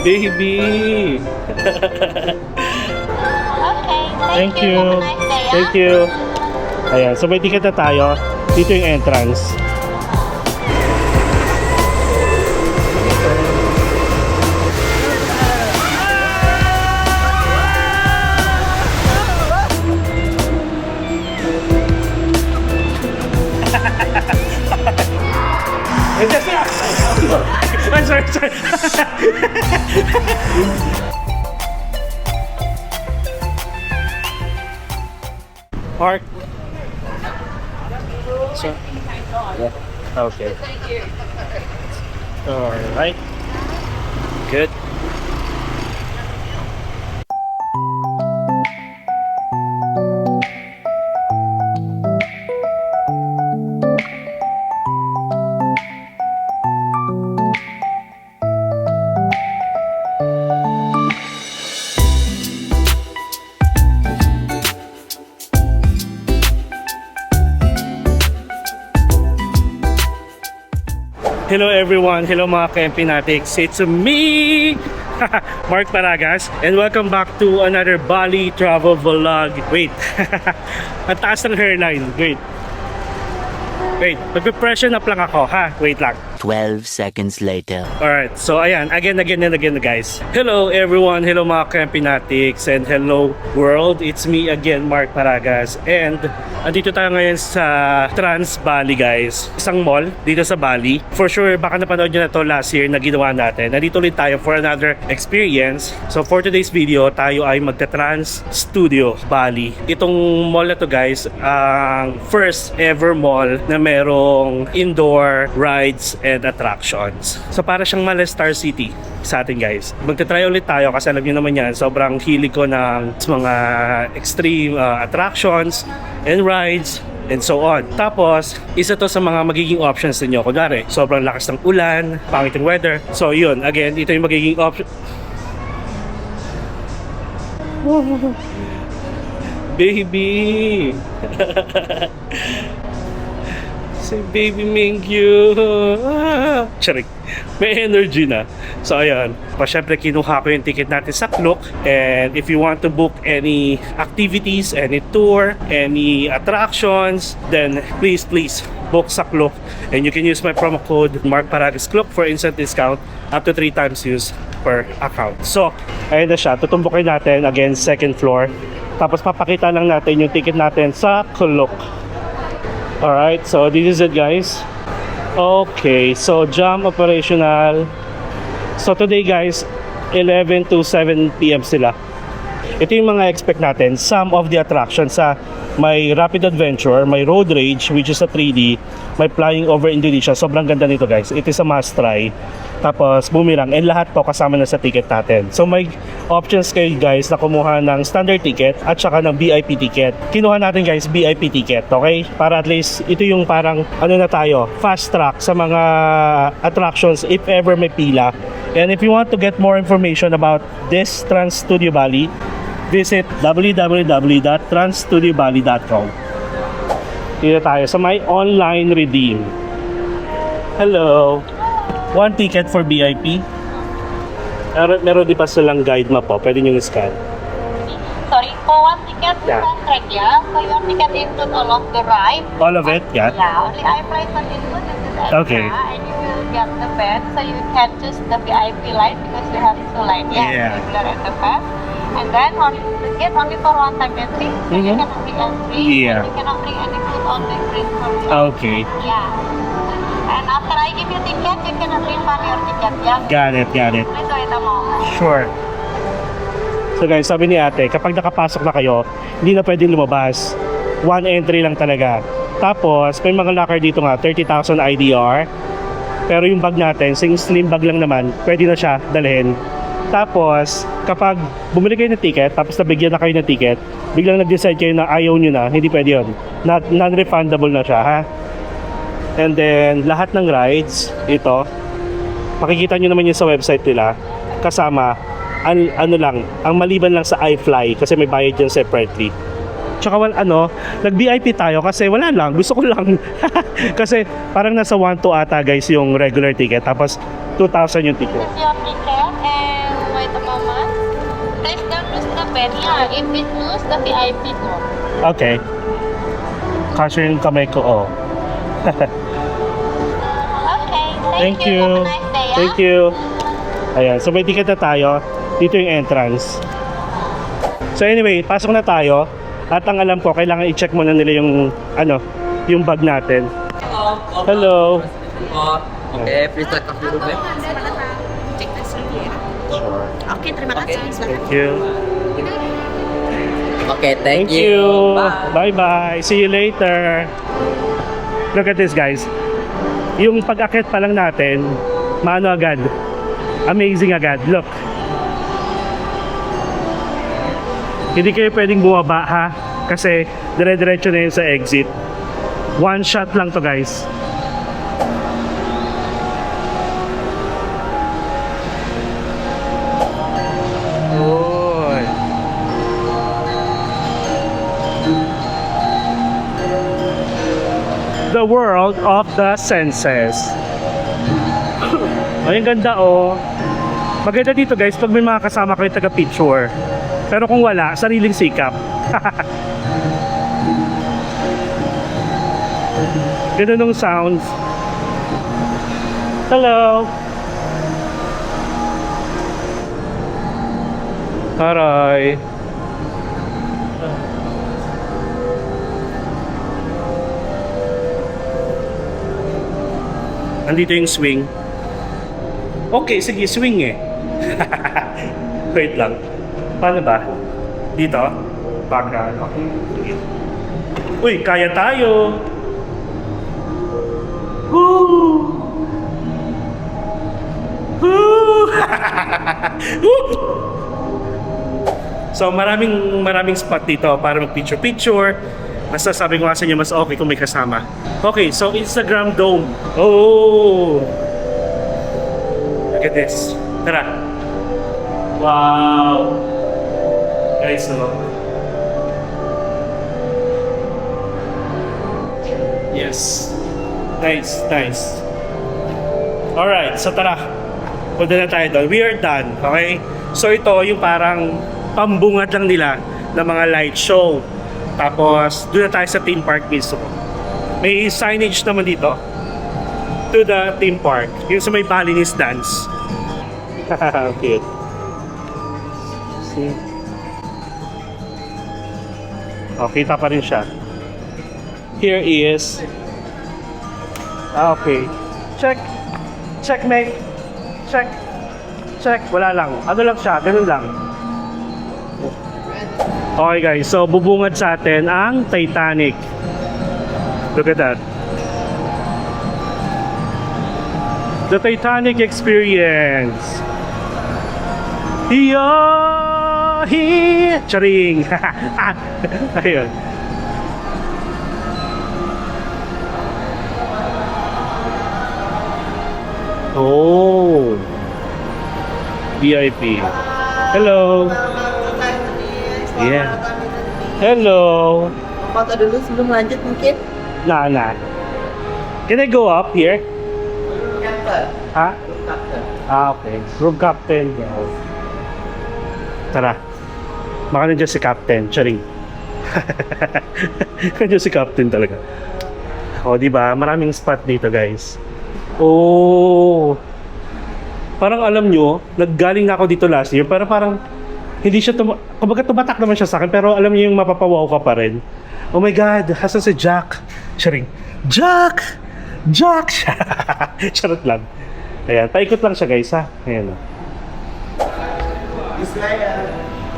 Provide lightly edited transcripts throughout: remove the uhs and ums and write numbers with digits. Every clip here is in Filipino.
Baby! Okay, Thank you. Have a nice day, ah. Thank you. Ayan, so may ticket na tayo. Dito yung entrance. I'm sorry. Park. So, yeah. Okay. All right. Good. Hello everyone, hello mga Kempinatics, it's me, Mark Paragas, and welcome back to another Bali travel vlog. Wait, ang taas ng hairline, wait, magpe-pressure up lang ako ha, wait lang. 12 seconds later. Alright, so ayan, again guys. Hello everyone, hello mga Kempinatics, and hello world. It's me again, Mark Paragas, and andito tayo ngayon sa Trans Bali guys. Isang mall dito sa Bali. For sure, baka napanood nyo na to last year na ginawa natin. Nandito ulit tayo for another experience. So for today's video, tayo ay magta-Trans Studio Bali. Itong mall na to guys, ang first ever mall na merong indoor rides and attractions. So para siyang mala Star City sa atin guys. Magta-try ulit tayo kasi alam niyo naman yan, sobrang hilig ko ng mga extreme attractions and rides and so on. Tapos, isa to sa mga magiging options ninyo. Kunwari, sobrang lakas ng ulan, pangit yung weather. So yun, again, ito yung magiging option. Baby! Say baby Mingyu. Charik. May energy na. So ayan, syempre kinuha ko yung ticket natin sa Klook, and if you want to book any activities, any tour, any attractions, then please book sa Klook, and you can use my promo code Mark Paragas Klook for instant discount up to 3 times use per account. So ayun na siya, tutumbukin natin again second floor, tapos papakita lang natin yung ticket natin sa Klook. Alright, so this is it guys. Okay, so jam operational. So today guys, 11 to 7 PM sila. Ito yung mga expect natin. Some of the attractions sa may Rapid Adventure, may Road Rage which is a 3D, may Flying Over Indonesia. Sobrang ganda nito guys. It is a must try. Tapos Boomerang, and lahat to kasama na sa ticket natin. So may options kayo guys na kumuha ng standard ticket at saka ng VIP ticket. Kinuha natin guys VIP ticket, okay? Para at least ito yung parang ano na tayo, fast track sa mga attractions if ever may pila. And if you want to get more information about this Trans Studio Bali, visit www.transstudiobali.com. Dito tayo sa may online redeem. Hello. One ticket for VIP. Meron di pa silang guide map po. Pwede nyo scan. Sorry, for one ticket, Yeah. 200, yeah? So your ticket include all of the ride? All of it? Yeah. Yeah, only I price not include, this is extra. Okay. And you will get the bed, so you can choose the VIP line because you have 2 lines. Yeah. Regular and the best. And then only the ticket only for one time entry. So you Mhm. cannot bring entry. Yeah. And you cannot bring any food on the drink for you. Okay. Yeah. And after I give you ticket, you cannot refund your ticket, yeah? Got it. Please wait a moment. Sure. So guys, sabi ni ate, kapag nakapasok na kayo, hindi na pwedeng lumabas. One entry lang talaga. Tapos, may mga locker dito nga, 30,000 IDR. Pero yung bag natin, slim bag lang naman, pwede na siya dalhin. Tapos, kapag bumili kayo ng ticket, tapos nabigyan na kayo ng ticket, biglang nag-decide kayo na ayaw nyo na, hindi pwede yun. Non-refundable na siya, ha? And then, lahat ng rides, ito, makikita nyo naman yun sa website nila, kasama, ano lang, ang maliban lang sa iFly, kasi may bayad yun separately. Tsaka nag-VIP tayo kasi wala lang, gusto ko lang. Kasi parang nasa 1-2 ata guys yung regular ticket. Tapos 2,000 yung ticket. This is your ticket and wait a moment. Please don't lose the pen. Yeah, if it lose, the VIP go. Okay. Kasya yung kamay ko, oh. Okay, thank, Thank you. you. Have a nice day. Thank you. Ayan, so may ticket na tayo. Dito yung entrance. So anyway, pasok na tayo. At ang alam ko, kailangan i-check muna nila yung, yung bag natin. Hello. Okay, please check off your room. Oke, terima kasih. Thank you. Okay, Thank you. Bye-bye. See you later. Look at this, guys. Yung pag-akit pa lang natin, maano agad. Amazing agad. Look. Hindi kayo pwedeng bumaba, ha? Kasi dire-diretso na yun sa exit. One shot lang to, guys. Oy. The world of the senses. Ay, ang ganda, oh. Maganda dito, guys, pag may mga kasama kayo taga-picture. Pero kung wala, sariling sikap. Ganun nung sounds. Hello. Aray. Andito yung swing. Okay, sige, swing eh. Wait lang. Paano ba? Dito? Baka. Okay. Sige. Uy, kaya tayo. Woo! Woo! Woo! So maraming spot dito para mag-picture-picture. Basta sabi ko nga sa inyo, mas okay kung may kasama. Okay, so Instagram Dome. Oh! Look at this. Tara. Wow! Guys, no? Yes. Nice, nice. Alright, so tara. Punta na tayo doon. We are done, okay? So ito, yung parang pambungat lang nila ng mga light show. Tapos, doon na tayo sa theme park mismo. May signage naman dito to the theme park. Yung sa may Balinese dance. Cute. See? Oh, kita pa rin siya. Here is... okay. Check. Checkmate. Check. Check. Wala lang. Ano lang siya. Ganun lang. Okay guys, so bubungad sa atin ang Titanic. Look at that. The Titanic experience. Yahi! Charing! Ayun. Oh. VIP. Hello. Yeah. Hello. Foto dulu sebelum lanjut mungkin. Nah. Can I go up here? Ha? Okay. Room captain. Tara. Baka nandiyan si captain. Charing. Nandiyan si captain talaga. O, diba? Maraming spot dito, guys. Oh. Parang alam nyo, naggaling na ako dito last year, pero parang hindi siya kumbaga tumatak naman siya sa akin, pero alam niyo yung mapapawaw ka pa rin. Oh my God, hasan si Jack? Charing. Jack! Jack! Charot lang. Ayan, paikot lang siya guys ha. Ayan.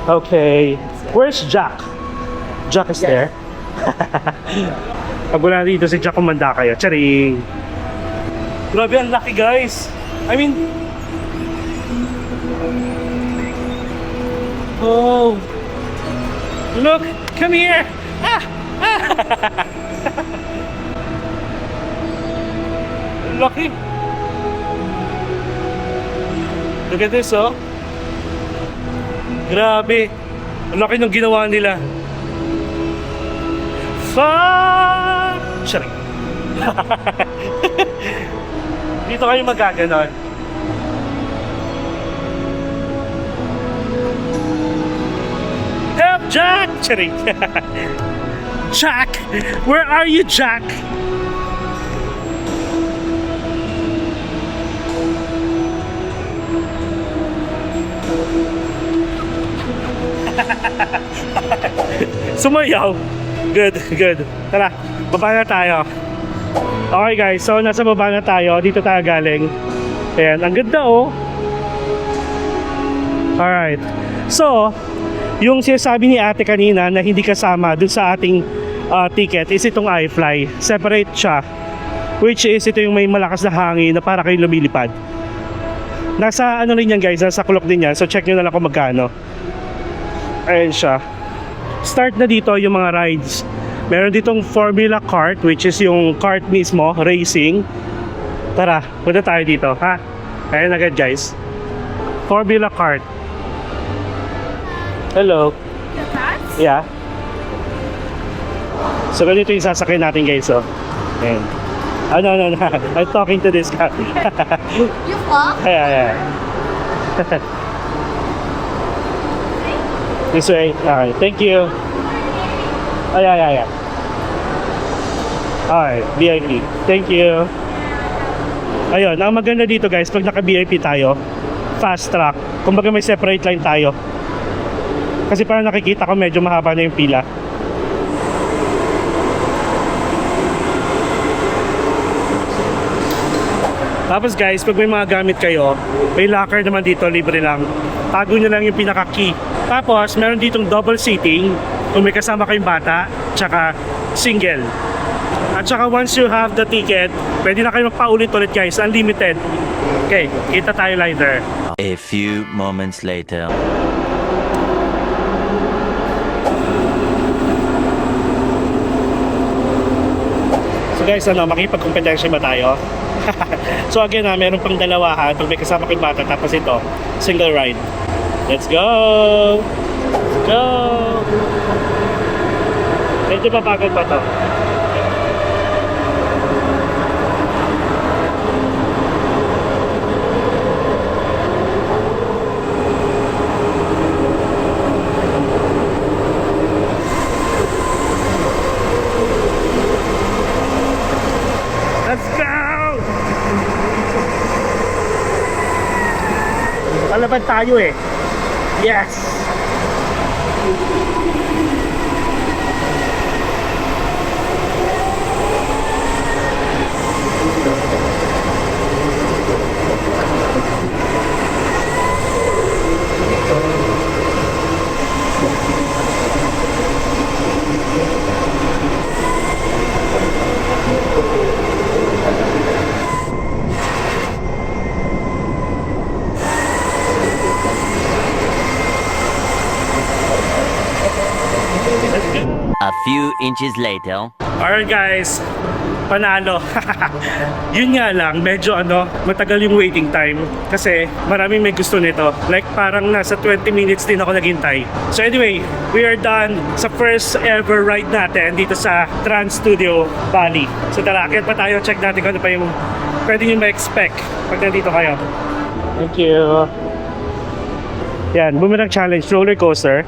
Okay. Where's Jack? Jack is there. Pag wala dito si Jack, kumanda kayo. Charing. Grabe, ang laki guys. I mean, oh, look, come here. Ah, ah. Lucky. Look at this, oh. Grabe. Ang laki ng ginawa nila. Sorry. Dito kayo magaganon. Charing. Jack! Where are you, Jack? Sumayaw. Good, good. Tara, baba na tayo. Okay guys, so nasa baba na tayo. Dito tayo galing. Ayan, ang ganda oh. Alright. So, yung sinasabi ni ate kanina na hindi kasama dun sa ating ticket is itong iFly. Separate siya. Which is ito yung may malakas na hangin na para kayo lumilipad. Nasa ano rin yan guys, nasa clock din yan. So check nyo na lang kung magkano. Ayan siya. Start na dito yung mga rides. Meron ditong Formula Kart, which is yung kart mismo, racing. Tara, punta tayo dito, ha? Ayan agad guys. Formula Kart. Hello. Yeah. So ganito yung sasakyan natin guys, oh. Ayan. Oh, no. I'm talking to this guy. You walk? Yeah. This way. Alright, thank you. Oh, yeah. Alright, VIP. Thank you. Ayun, ang maganda dito guys, pag naka-VIP tayo, fast track. Kumbaga may separate line tayo. Kasi parang nakikita ko medyo mahaba na yung pila. Tapos guys, pag may mga gamit kayo, may locker naman dito, libre lang. Tago nyo lang yung pinaka-key. Tapos, meron ditong double seating kung may kasama kayong bata, tsaka single. At tsaka once you have the ticket, pwede na kayo magpaulit-ulit guys, unlimited. Okay, kita tayo later. A few moments later. So guys, makipag-competition ba tayo? So again meron pang dalawahan pag may kasama kayong bata, tapos ito, single ride. Let's go! Let's go! Medyo papagod pa to. Let's go! Palaban tayo eh. Yes! A few inches later. Alright guys, panalo. Yun nga lang, medyo matagal yung waiting time kasi maraming may gusto nito. Like parang nasa 20 minutes din ako naghintay. So anyway, we are done sa first ever ride natin dito sa Trans Studio Bali. So tara, akit pa tayo, check natin kung ano pa yung pwede nyo ma-expect pag nandito kayo. Thank you. Yan, Boomerang Challenge roller coaster.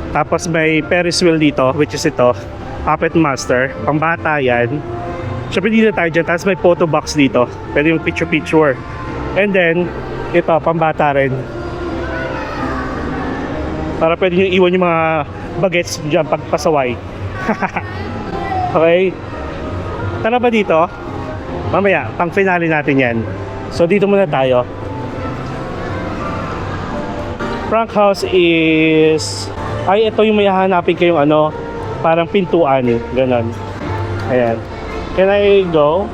Tapos may Ferris wheel dito, which is ito, Puppet Master, pambata yan. Siyempre dito tayo dyan, tapos may photo box dito, pwede yung picture. And then, ito, pambata rin. Para pwede nyo iwan yung mga bagets dyan pagpasaway. Okay? Tara ba dito? Mamaya, pang finale natin yan. So dito muna tayo. Frank House is... Ay, ito yung may hahanapin kayong parang pintuan, ganon. Ayan. Can I go?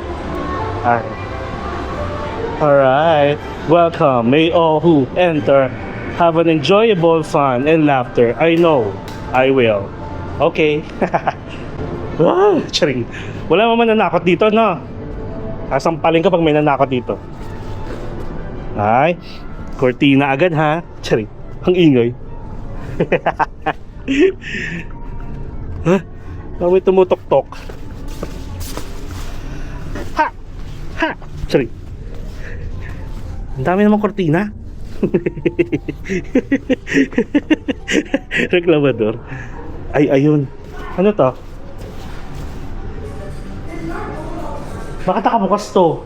Alright. Welcome. May all who enter have an enjoyable fun and laughter. I know. I will. Okay. Charing. Wala naman nanakot dito, no? Sasampalin ka pag may nanakot dito. Ay. Cortina agad, ha? Charing. Ang ingay. Ha? May tumutok-tok. Ha! Ha! Sorry. Ang dami namang kortina. Reklamador. Ay, ayun. Ano to? Bakit nakabukas to?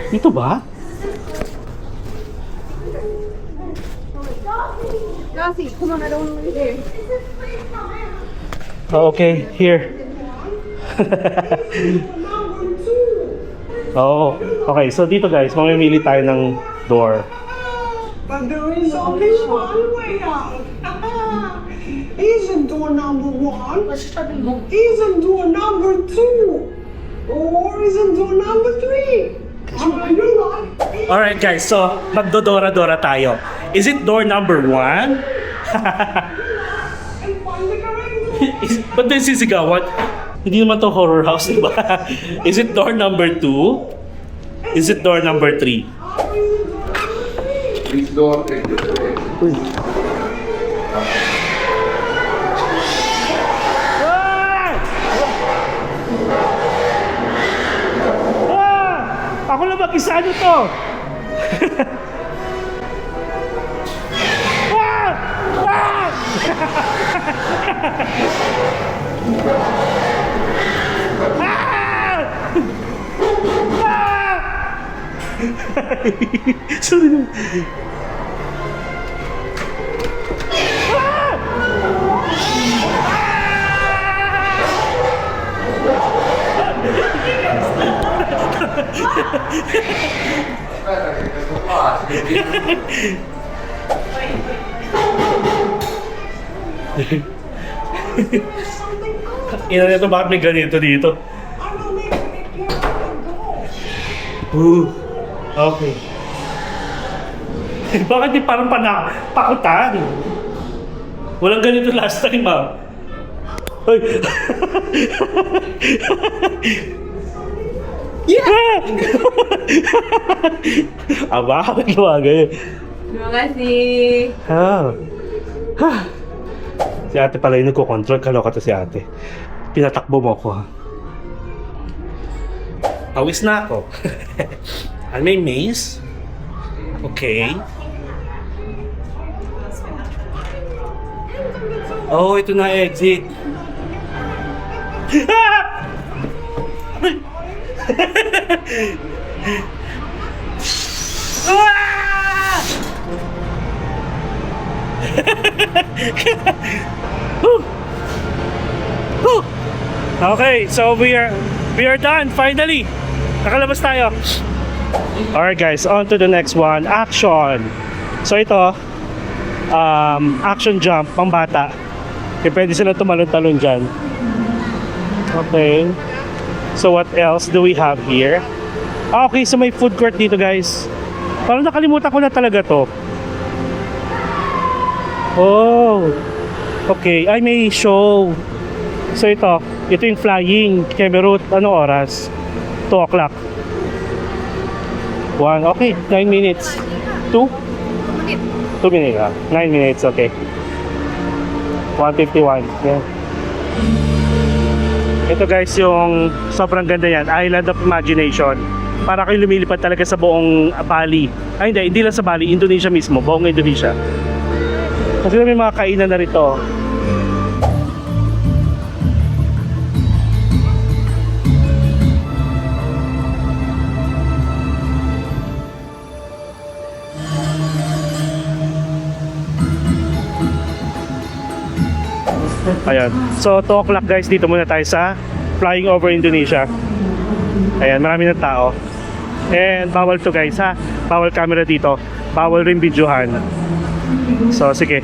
Dito ba? Oh, okay, here. Oh, okay. So dito guys, mamimili tayo ng door. But there is only one way out. Isn't door number one? Isn't door number two? Or isn't door number three? You're right. Alright guys, so magdodora-dora tayo. Is it door number 1? And find the correct door. Ba't din sisigawan? Hindi naman to horror house, di ba? Is it door number 2? Is it door number 3? Which door exit? Ako lang mag-isa nyo to! Ah! Ah! Ah! Ah! Sorry na. Ah! Ina nito, bakit may ganito dito? I will make you go. Ooh, okay. Bakit di parang pakutan? Walang ganito last time, ah. Ay. Yeah! Aba, nagawa ganyan. Terima kasih. Ah. Ah. Si ate pala yung nagko-control. Kaloka to si ate. Pinatakbo mo ako, ha? Pawis na ako. Ano, may maze? Okay. Oh, ito na exit. Ah! Ah! Okay, so we are done finally. Nakalabas tayo. Alright guys, on to the next one. Action. So ito, action jump, pambata. Okay, pwede sila tumalon-talon dyan. Okay. So what else do we have here? Okay, so may food court dito guys. Parang nakalimutan ko na talaga to. Oh. Okay, ay may show. So ito yung flying Kemerut. Ano oras? 2 o'clock. 1, okay, 9 minutes. 2? 2 minutes, 9 minutes, okay. 1:51, yeah. Ito guys yung sobrang ganda yan, Island of Imagination. Para kayo lumilipad talaga sa buong Bali. Ay hindi lang sa Bali, Indonesia mismo, buong Indonesia. Kasi may mga kainan na rito. Ayan. So 2 o'clock guys, dito muna tayo sa Flying Over Indonesia. Ayan, marami ng tao. And bawal to guys ha. Bawal camera dito. Bawal rin videohan. So sige.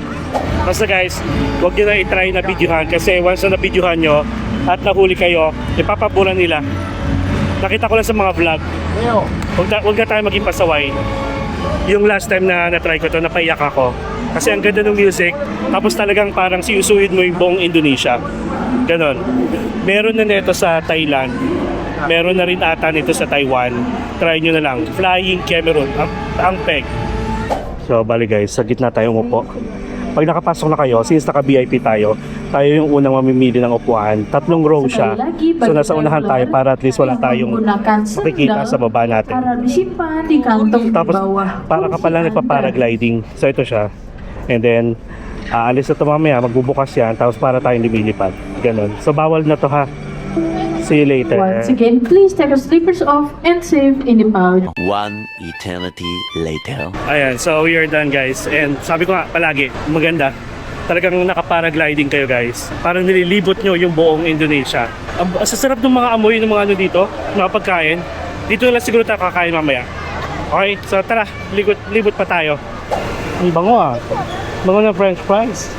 Basta guys, huwag nyo na i-try na videohan kasi once na videohan nyo at nahuli kayo, ipapabulan nila. Nakita ko lang sa mga vlog. Huwag na tayo maging pasaway. Yung last time na na-try ko to, napaiyak ako. Kasi ang ganda ng music, tapos talagang parang siusuid mo yung buong Indonesia. Ganon. Meron na nito sa Thailand. Meron na rin ata nito sa Taiwan. Try nyo na lang. Flying Kemerut, ang peg. So, bali guys, sa gitna tayo umupo. Pag nakapasok na kayo, since naka-VIP tayo yung unang mamimili ng upuan. 3 row siya. So nasa unahan tayo para at least wala tayong makikita sa baba natin. Tapos para ka pala nagpa-paragliding. So ito siya. And then aalis na ito mamaya, magbubukas yan, tapos para tayong lumilipad. Ganon. So bawal na to ha. See you later. Once again, please take your slippers off and save in the pouch. One eternity later. Ayan, so we are done guys. And sabi ko nga palagi, maganda. Talagang naka-paragliding kayo guys. Parang nililibot nyo yung buong Indonesia. Ang sasarap ng mga amoy ng mga ano dito, mga pagkain. Dito na lang siguro tayo kakain mamaya. Okay, so tara, libot pa tayo. Ang bango ah. Bango ng french fries.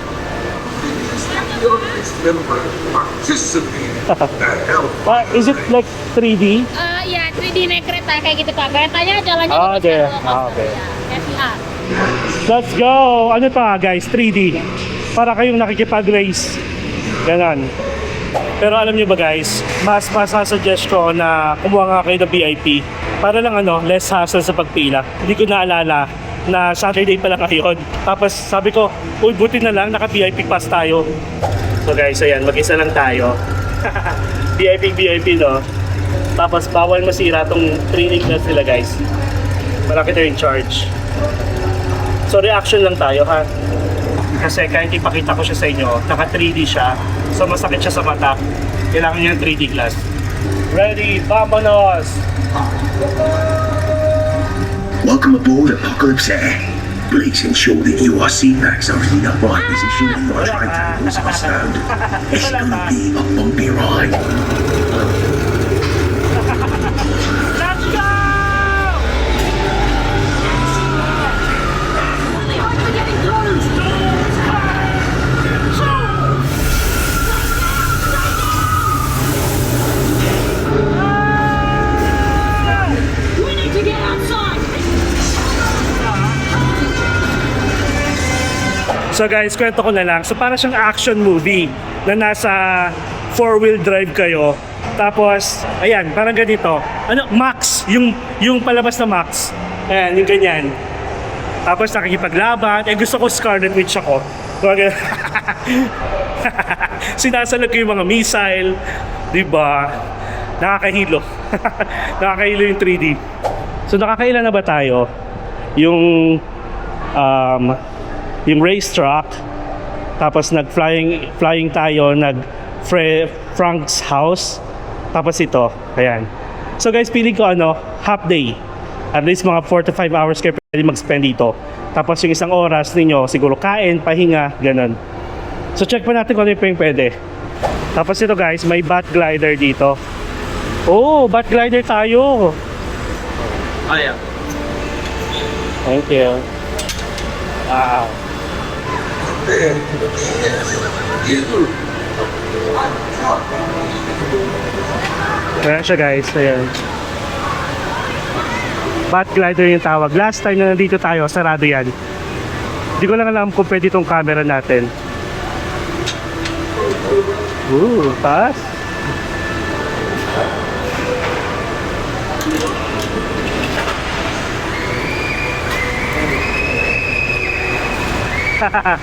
Is it like 3D? Iya, 3D naik kereta kayak gitu Pak. Keretanya jalannya Oh, there. Okay. SIA. Let's go! Ano to guys? 3D. Para kayong nakikipag-race. Ganon. Pero alam nyo ba guys, mas masasuggest ko na kumuha nga kayo ng VIP. Para lang less hassle sa pagpila. Hindi ko naalala na Saturday pa lang ngayon. Tapos sabi ko, uy buti na lang naka-VIP pass tayo. So guys, ayan, mag-isa lang tayo. VIP no? Tapos bawal masira tong 3D class nila guys. Malaki na yung charge. So reaction lang tayo ha. Kasi kahit ipakita ko siya sa inyo, naka 3D siya. So masakit siya sa mata. Kailangan niya ng 3D glass. Ready, vamonos! Welcome aboard Apocalypse Air. Please ensure that your seatbacks are in the right position and your turntables are sound. It's gonna be a bumpy ride. Let's go! So guys, kwento ko na lang. So para siyang action movie na nasa 4-wheel drive kayo. Tapos, ayan, parang ganito. Max, yung palabas na Max. Ayan, yung ganyan. Tapos nakikipaglaban. Gusto ko Scarlet Witch ako. Sinasalag ko yung mga missile. Diba? Nakakahilo. Nakakahilo yung 3D. So nakakailan na ba tayo? Yung racetrack, tapos flying tayo, Frank's house, tapos ito, ayan. So guys, feeling ko half day, at least mga 4 to 5 hours kayo pwede mag-spend dito. Tapos yung isang oras ninyo, siguro kain, pahinga, ganun. So check pa natin kung ano yung pwede. Tapos ito guys, may bat glider dito. Oh, bat glider tayo. Oh yeah. Thank you. Wow. Ayan siya guys, ayan. Bat glider yung tawag. Last time na nandito tayo, sarado yan. Hindi ko lang alam kung pwede itong camera natin. Taas. A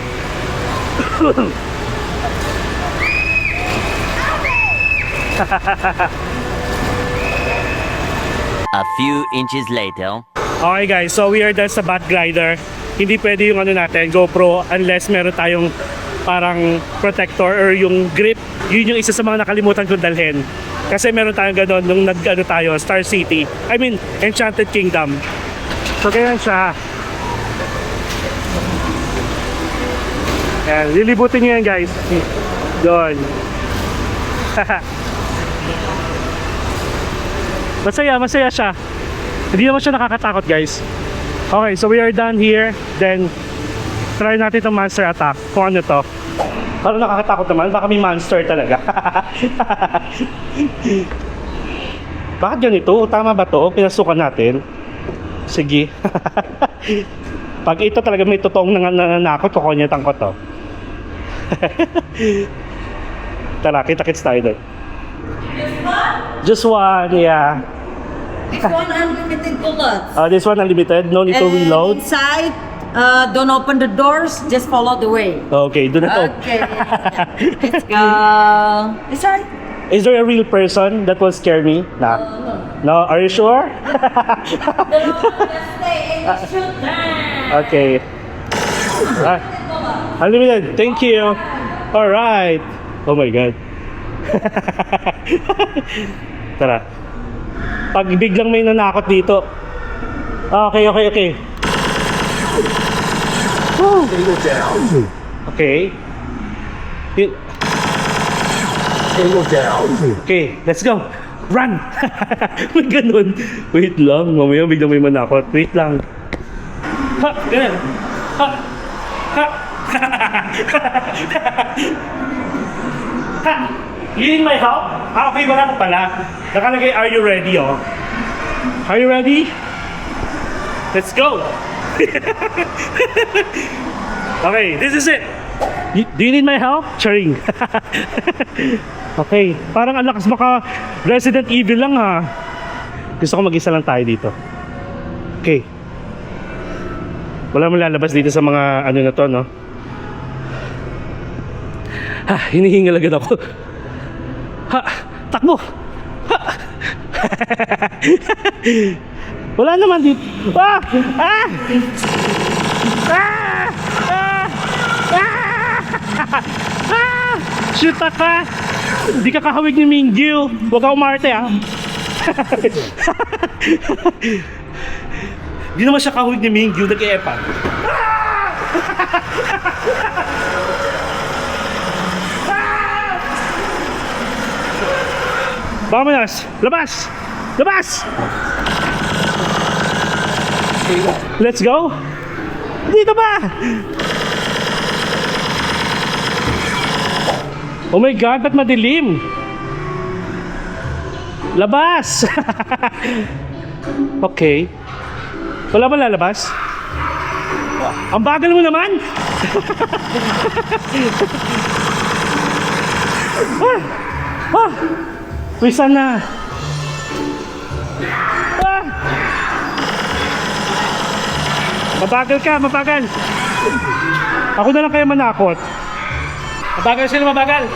few inches later. Okay guys, so we are done sa bat glider. Hindi pwede yung natin, GoPro, unless meron tayong parang protector or yung grip. Yun yung isa sa mga nakalimutan kong dalhin. Kasi meron tayong gano'n nung tayo, Star City. I mean, Enchanted Kingdom. So ganyan siya. Ayan, lilibutin nyo yan guys. Doon. Masaya siya. Hindi naman siya nakakatakot guys. Okay, so we are done here. Then, try natin itong monster attack. Kung ano to. Parang nakakatakot naman. Baka may monster talaga. Bakit ganito? Tama ba to? Pinasukan natin. Sige. Pag ito talaga may totoong nananakot, kukunyetan ko to. Tara, kita-kits tayo doon. Just one, yeah. This one unlimited bullets. This one unlimited, no need to reload. Inside, Don't open the doors, just follow the way. Okay, do not open. Okay. Let's go. It's right. Is there a real person that will scare me? Nah. No, are you sure? Okay. Ah, unlimited. Thank you. All right. Oh my God. Tara. Pag biglang may nanakot dito. Okay. Woo. Okay. Okay, let's go. Run! May ganun. Wait lang, mamaya biglang may manakot. Wait lang. Ha! Ganun. Ha! Ha! Ha! You need my help? Ah, okay, wala ka pala. Nakalagay, are you ready, oh? Are you ready? Let's go! Okay, this is it. Do you need my help? Charing. Okay, parang ang lakas baka Resident Evil lang ha. Gusto ko mag-isa lang tayo dito. Okay. Wala mo lalabas dito sa mga ano na to, no? Ha, hinihingal agad ako. Ha, takbo. Ha. Wala naman dito. Ah! Ah! Ah! Ah! Ah! Shoot ka! Hindi ka kahawig ni Mingyu. Huwag ka umarte ah. Hindi naman siya kahawig ni Mingyu. Nag-e-epan. Vamos! Labas! Labas! Let's go! Dito ba? Oh my God, ba't madilim? Labas! Okay. Wala ba lalabas? Ang bagal mo naman! Ah! Wisan na! Ah! Mabagal ka, mabagal! Ako na lang kayo manakot. Mabagal sila, mabagal.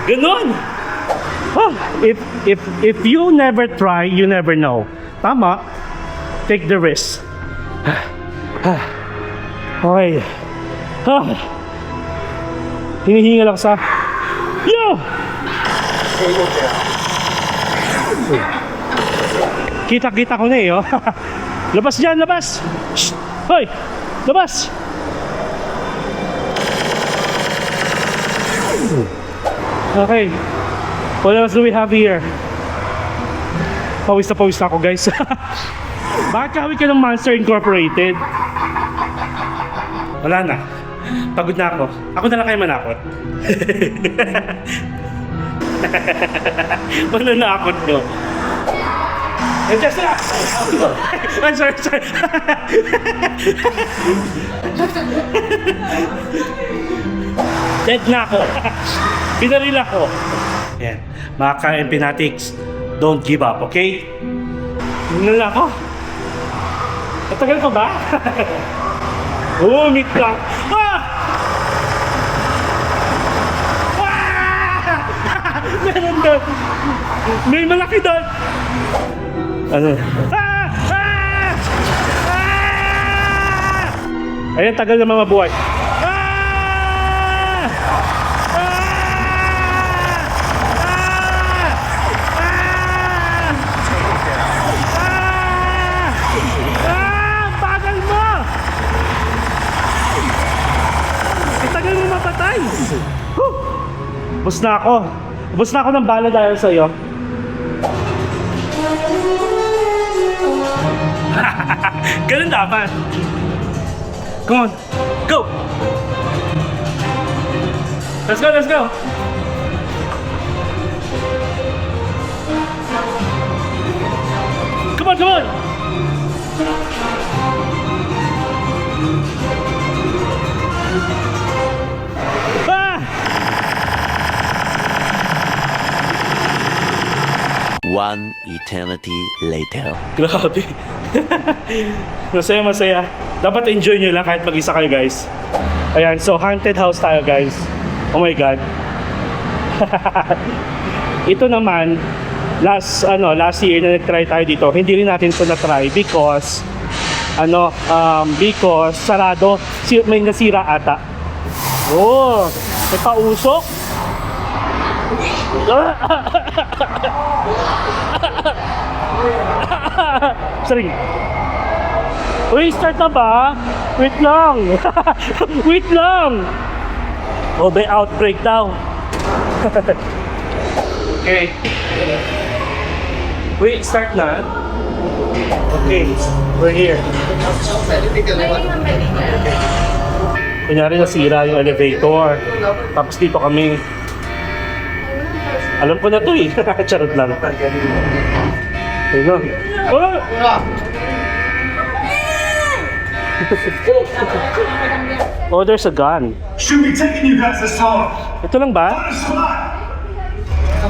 Ganun. Oh, if you never try, you never know. Tama. Take the risk. Okay. Hinihingal ako sa... Yo! Kita-kita ko na eh, oh. Labas dyan, labas! Shh! Hoy! Labas! Okay. What else do we have here? Pawis na ako, guys. Bakit kahawig ka ng Monster Incorporated? Wala na. Pagod na ako. Ako na lang kayo manakot. Mananakot nyo. Just na! I'm sorry. Dead na ako. Pinaril ako. Yan. Mga ka-MP Fanatics, don't give up, okay? Yun na ako. Natagal ko ba? Meet lang. Ah! Ah! Meron doon. May malaki doon. Ano? Ah! Ah! Ah! Ayan, tagal naman mabuhay. Ah! Ah! Ah! Ah! Bagal mo! Tagal mo mapatay. Ubus na ako. Ubus na ako ng bala dahil sa'yo. Ganun dapat. Come on. Go! Let's go, let's go! Come on, come on! One eternity later. Grabe. Masaya. Dapat enjoy nyo lang kahit mag-isa kayo, guys. Ayan, so haunted house tayo, guys. Oh my God. Ito naman, last year na nag-try tayo dito, hindi rin natin ito na-try because sarado, may nasira ata. Oh, may pausok. Sorry. Uy, start na ba? Wait lang. Wait lang. Oh, may outbreak daw. Okay. Wait, start na. Okay, we're here. Kunyari nasira yung elevator. Tapos dito kami. Alam ko na to eh. Charot lang. Ayun. Oh, there's a gun. Should be taking you guys this long. Ito lang ba? On the spot.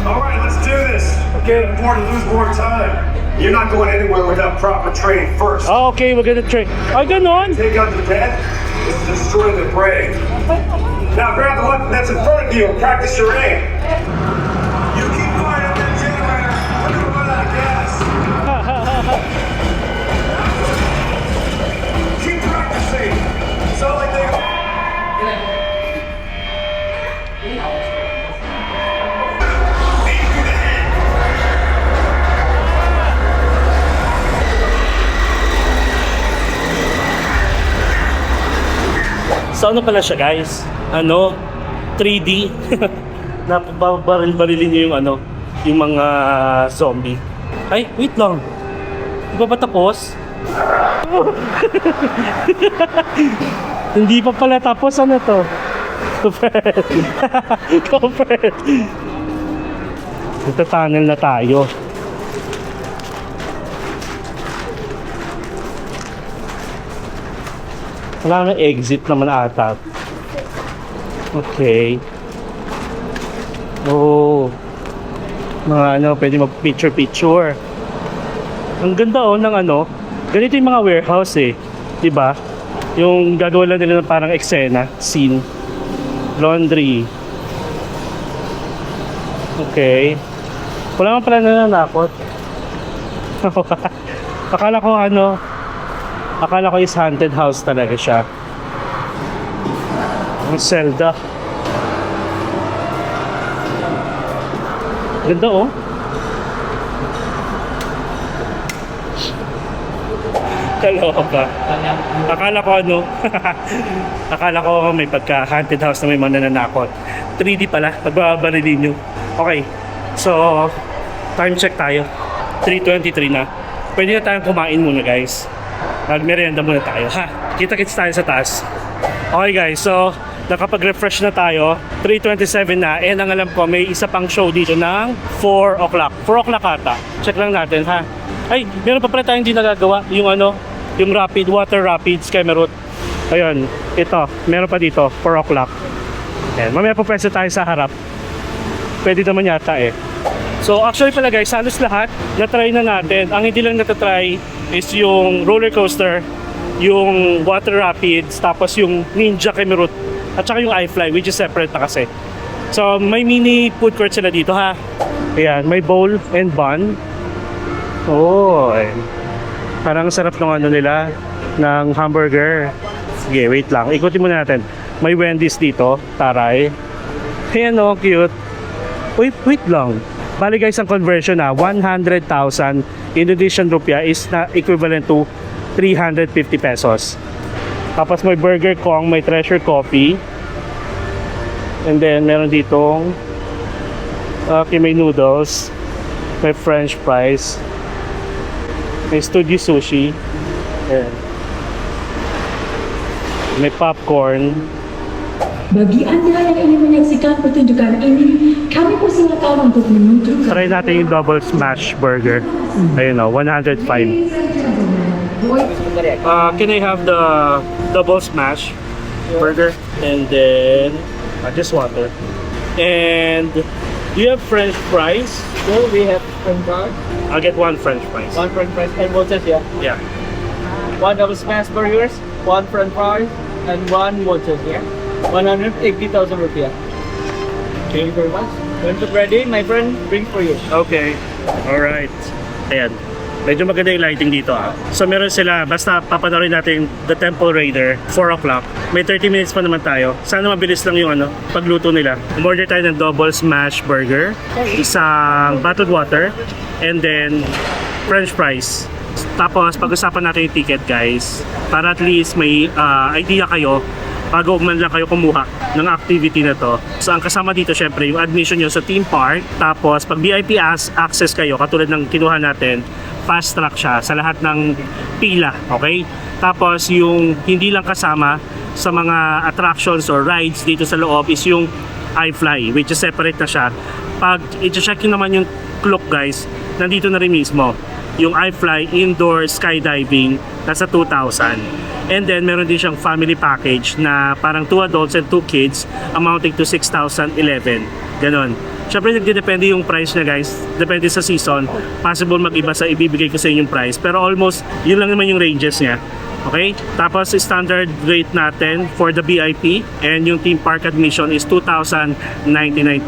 All right, let's do this. Can't afford to lose more time. You're not going anywhere without proper training first. Oh, okay, we're gonna try. Ay, ganon. Take out the dead, destroy the brain. Now grab the weapon that's in front of you and practice your aim. You keep firing up that generator. We're gonna run out of gas. Keep practicing. It's all like they. So ano pala siya, guys? 3D. Napabaril-barilin niyo yung mga zombie. Ay, wait lang. Di ba tapos? Hindi pa pala tapos. Ano to? Covered. Nagta-tunnel na tayo. Wala na exit naman ata. Okay. Oh. Mga pwede mag-picture. Ang ganda ng ganito yung mga warehouse eh. 'Di ba? Yung gagawa lang nila ng parang eksena, scene. Laundry. Okay. Wala man pala nananakot. Akala ko is haunted house talaga siya. Ang Zelda. Ganda oh. Kaloka pa. Akala ko may pagka haunted house na may mga nananakot. 3D pala, pagbabarilin nyo. Okay, so time check tayo. 3:23 na. Pwede na tayong kumain muna, guys. Magmerienda muna tayo, ha? Kita-kits tayo sa taas. Okay, guys, so nakapag-refresh na tayo. 3:27 na, and ang alam ko may isa pang show dito ng 4 o'clock. 4 o'clock ata. Check lang natin, ha? Ay, meron pa pala tayong hindi nagagawa. Yung yung water rapids, Kemerut. Ayun, ito, meron pa dito, 4 o'clock. Ayan, mamaya po pwede tayo sa harap. Pwede naman yata eh. So actually pala, guys, halos lahat na-try na natin. Ang hindi lang natatry is yung roller coaster, yung water rapids, tapos yung Ninja Kemerut, at saka yung iFly, which is separate na kasi. So may mini food court sila dito, ha. Ayan, may bowl and bun. Oh, parang sarap ng nila, ng hamburger. Sige, wait lang, ikutin muna natin. May Wendy's dito, taray. Ayan o, cute. Wait lang. Bali, guys, ang conversion 100,000 Indonesian rupiah is na equivalent to 350 pesos. Tapos may Burger Kong, may Treasure Coffee. And then meron ditong may noodles, may french fries, may Studio Sushi. Ayan. May popcorn. Bagi Anda yang ingin menyaksikan pertunjukan ini, kami persilakan untuk menunjuk. Try natin yung double smash burger. Ayun o, 105. Can I have the double smash burger? And then, just water. And Do you have French fries? So we have French fries, I'll get one French fries. one French fries, and mozzarella. Yeah. Yeah. One double smash burgers, one French fries, and one mozzarella. 180,000 rupiah. Thank you very much. When it's ready, my friend, bring for you. Okay. Alright. Ayan. Medyo maganda yung lighting dito ah. So meron sila, basta papanoorin natin The Temple Raider, 4 o'clock. May 30 minutes pa naman tayo. Sana mabilis lang yung pagluto nila. Umorder tayo ng double smash burger, isang bottled water, and then French fries. Tapos pag-usapan natin yung ticket guys, para at least may idea kayo bago man lang kayo kumuha ng activity na to. So ang kasama dito syempre yung admission nyo sa theme park. Tapos pag VIP access kayo, katulad ng kinuha natin, fast track siya sa lahat ng pila, okay? Tapos yung hindi lang kasama sa mga attractions or rides dito sa loob is yung iFly, which is separate na siya. Pag i-check nyo naman yung clock guys, nandito na rin mismo yung iFly indoor skydiving, nasa 2,000. And then meron din siyang family package na parang 2 adults and 2 kids amounting to 6,011. Ganon. Siyempre nagdedepende yung price niya guys. Depende sa season. Possible mag-iba sa ibibigay ko sa inyong price. Pero almost yun lang naman yung ranges niya. Okay? Tapos standard rate natin for the VIP and yung theme park admission is 2,099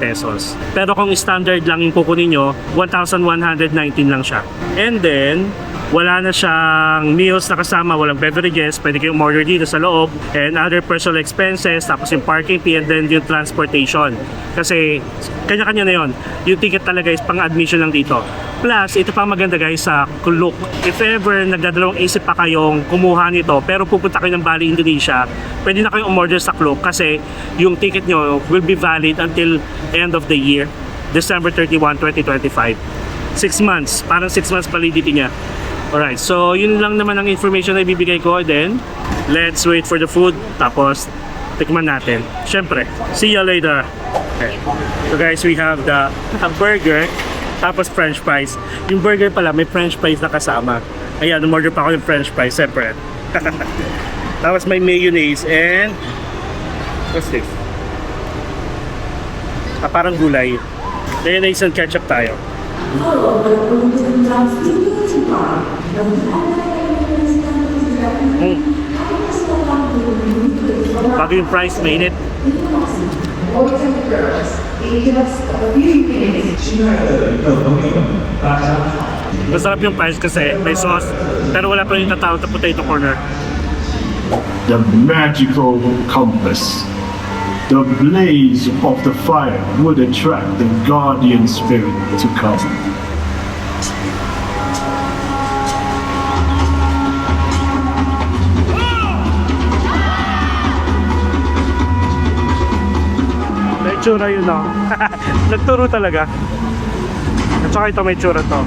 pesos. Pero kung standard lang yung kukunin nyo, 1,119 lang siya. And then wala na siyang meals na kasama, walang beverages, pwede kayong order dito sa loob, and other personal expenses, tapos yung parking fee, and then yung transportation. Kasi kanya-kanya na yon. Yung ticket talaga is pang admission lang dito. Plus, ito pa maganda guys sa Klook. If ever nagdadalawang isip pa kayong kumuha nito, pero pupunta kayo ng Bali, Indonesia, pwede na kayong umorder sa Klook kasi yung ticket nyo will be valid until end of the year, December 31, 2025. 6 months, parang 6 months validity niya. Alright, so yun lang naman ang information na ibibigay ko. Then, let's wait for the food. Tapos, tikman natin. Siyempre, see you later. Okay. So guys, we have the burger, tapos french fries. Yung burger pala, may french fries na kasama. Ayan, umorder pa ako yung french fries, separate. Tapos may mayonnaise and... what's this? Parang gulay. Mayonnaise and ketchup tayo. Bago yung fries, mainit. Masarap yung fries kasi may sauce, pero wala pa yung tatawag na potato corner. The magical compass. The blaze of the fire would attract the guardian spirit to come. May tsura yun no? Nagturo talaga. At saka ito may tsura to.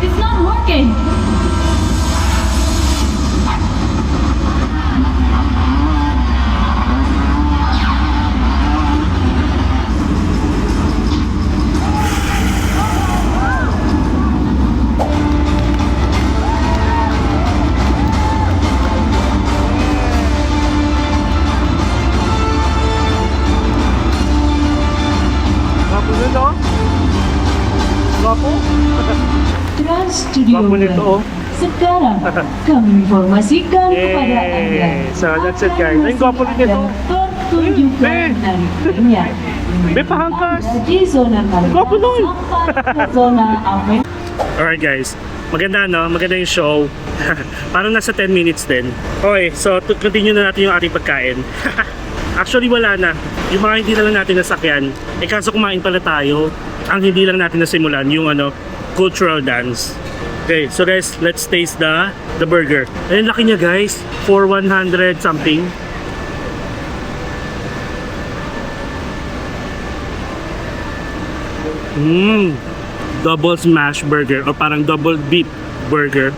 It's not working. Gwapo nun no? Gwapo? Trans Studio Gwapo nito oh. sekarang kami informasikan kepada Anda. Yay! So that's it guys. Ay, gwapo rin ito. Pertunjukan nantinya. May pahangkas. Di zona Gwapo nun. sampai ke zona aman. Alright guys, maganda no? Maganda yung show. Parang nasa 10 minutes din. Okay, so continue na natin yung ating pagkain. Actually wala na. Yung mga hindi na lang natin nasakyan, kaso kumain pala tayo. Ang hindi lang natin nasimulan yung cultural dance. Okay, so guys, let's taste the burger. Ayun, laki niya guys. For 100 something. Double smash burger o parang double beef burger.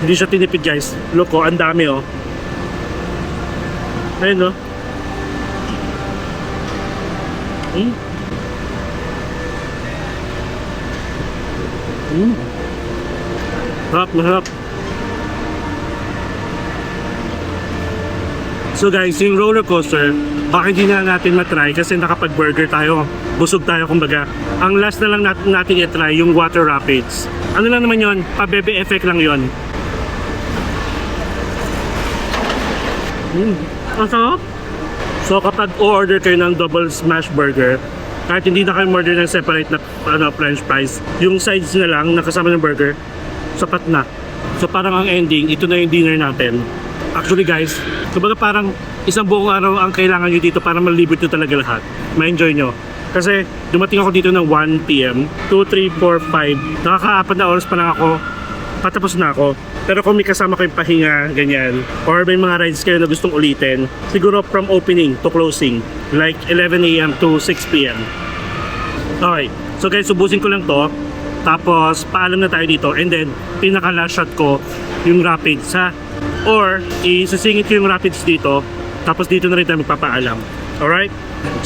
Hindi siya tinipid guys. Look oh, ang dami oh. Ayun oh. Masarap. So guys, yung roller coaster, baka hindi na natin matry kasi nakapag-burger tayo. Busog tayo kumbaga. Ang last na lang natin i-try yung water rapids. Ano lang naman yon? Pa-bebe effect lang yon. Ang sarap. So kapag order kayo ng double smash burger, kahit hindi na kayo order ng separate na french fries, yung sides na lang nakasama ng burger, sapat na. So parang ang ending, ito na yung dinner natin. Actually guys, kumbaga parang isang buong araw ang kailangan nyo dito para malibot nyo talaga lahat. Ma-enjoy nyo. Kasi dumating ako dito ng 1 p.m. 2, 3, 4, 5. Nakaka-4 na oras pa lang ako. Patapos na ako. Pero kung may kasama kayong pahinga, ganyan, or may mga rides kayo na gustong ulitin, siguro from opening to closing, like 11 a.m. to 6 p.m. Okay. So guys, subusin ko lang to. Tapos paalam na tayo dito. And then, pinaka-last shot ko, yung rapids ha. Or, isasingit ko yung rapids dito. Tapos dito na rin tayo magpapaalam. Alright?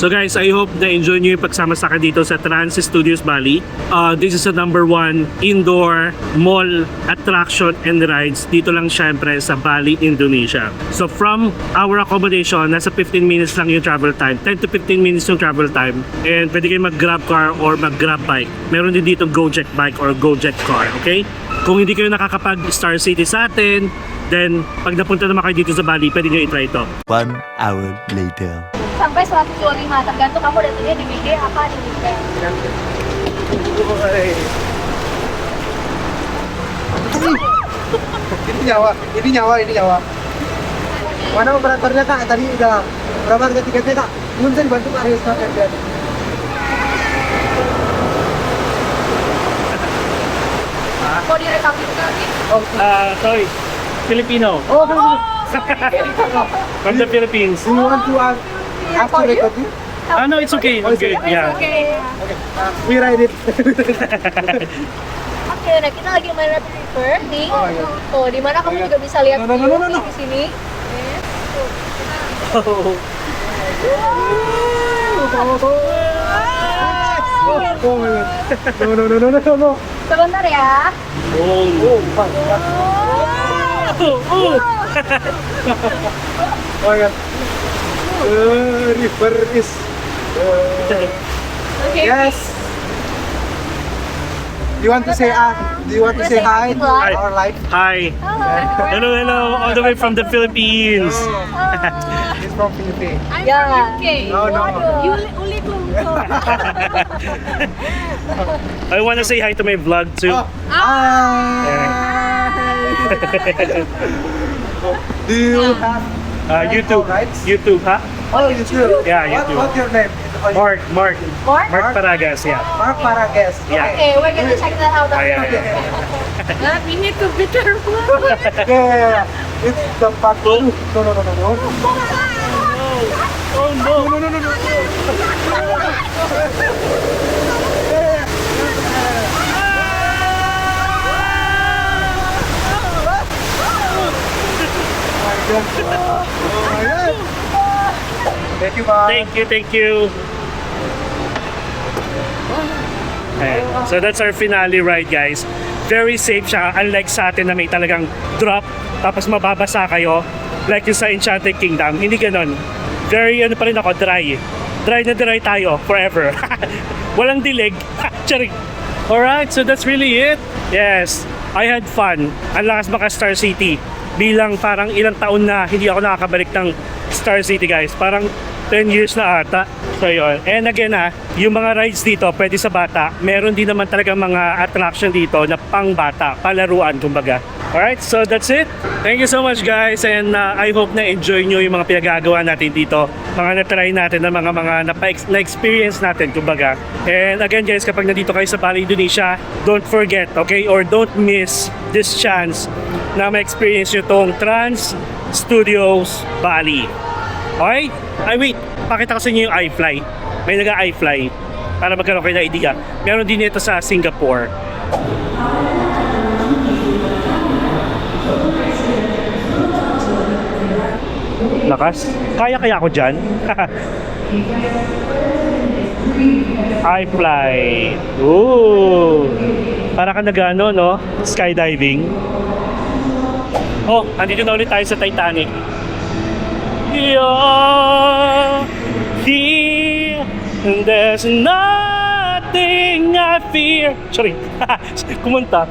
So guys, I hope na enjoy nyo yung pagsama sa akin dito sa Trans Studios Bali. This is the #1 indoor mall attraction and rides. Dito lang syempre sa Bali, Indonesia. So from our accommodation, nasa 15 minutes lang yung travel time. 10 to 15 minutes yung travel time. And pwede kayo mag-grab car or mag-grab bike. Meron din dito Gojek bike or Gojek car. Okay? Kung hindi kayo nakakapag Star City sa atin, then pag napunta naman kayo dito sa Bali, pwede nyo i-try ito. 1 hour later. Sampai suatu jual lima, tergantung kamu datangnya di weekday apa di weekend. Ini nyawa. Mana operatornya kak? Tadi udah berapa harga tiketnya kak? Belum bisa dibantu Pak Rizka kan? Mau direkam juga nih? Sorry. Filipino. Oh, From the Philippines. you want to ask to record you? No, it's okay. Oh, it's Okay, okay. yeah. Oke. We ride it. Oke, nah kita lagi main Rapid River nih. Oh, iya. Tuh, di mana kamu juga bisa lihat No. view di sini. Oh my god. No. Sebentar ya. Oh my god. River is. Oke. Yes. Do you want to say hi to Hi. our live? Hi. Hello. All the way from the Philippines. He's from Philippines. Ya. No. I want to say hi to my vlog too. Do you have YouTube. rights? YouTube, ha? Oh, YouTube. Yeah, YouTube. What's your name? Mark Mark? Paragas, yeah. Mark Paragas. Yeah. Okay, we're gonna check that out. Yeah. We need to be careful. Yeah. It's the part 2. No. Oh no. Thank you, Mark. Thank you. Ayan. So that's our finale ride, guys. Very safe siya, unlike sa atin na may talagang drop tapos mababasa kayo like yung sa Enchanted Kingdom. Hindi ganon. Very pa rin ako, dry na dry tayo forever. Walang dilig. Charing. Alright, so that's really it. Yes, I had fun. Ang lakas maka Star City. Bilang parang ilang taon na hindi ako nakakabalik ng Star City, guys. Parang 10 years na ata. So yun. And again yung mga rides dito pwede sa bata. Meron din naman talaga mga attraction dito na pang bata, palaruan kumbaga. Alright, so that's it. Thank you so much, guys, and I hope na enjoy nyo yung mga pinagagawa natin dito. Mga na-try natin na mga na-experience natin kumbaga. And again, guys, kapag nandito kayo sa Bali, Indonesia, don't forget, okay, or don't miss this chance na ma-experience nyo tong Trans Studios Bali. Okay? Wait, pakita ko sa inyo yung iFly. May nag-iFly para magkaroon kayo ng idea. Meron din ito sa Singapore. Lakas? Kaya ako dyan? I fly. Ooh. Para ka nag-ano, no? Skydiving. Oh, andito na ulit tayo sa Titanic. You're here, and there's nothing I fear. Sorry, kumanta.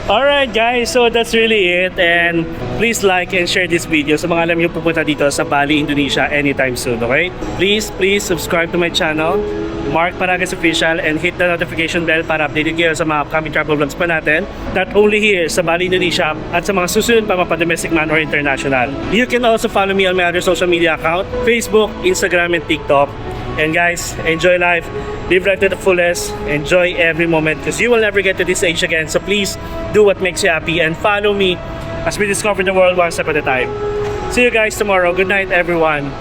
Alright guys, so that's really it, and please like and share this video sa mga alam niyo pupunta dito sa Bali, Indonesia anytime soon, okay? Please subscribe to my channel, Mark Paragas Official, and hit the notification bell para updated kayo sa mga upcoming travel vlogs pa natin, not only here sa Bali, Indonesia, at sa mga susunod pa domestic man or international. You can also follow me on my other social media account, Facebook, Instagram, and TikTok. And guys, enjoy life, live life to the fullest, enjoy every moment because you will never get to this age again. So please do what makes you happy and follow me as we discover the world one step at a time. See you guys tomorrow. Good night, everyone.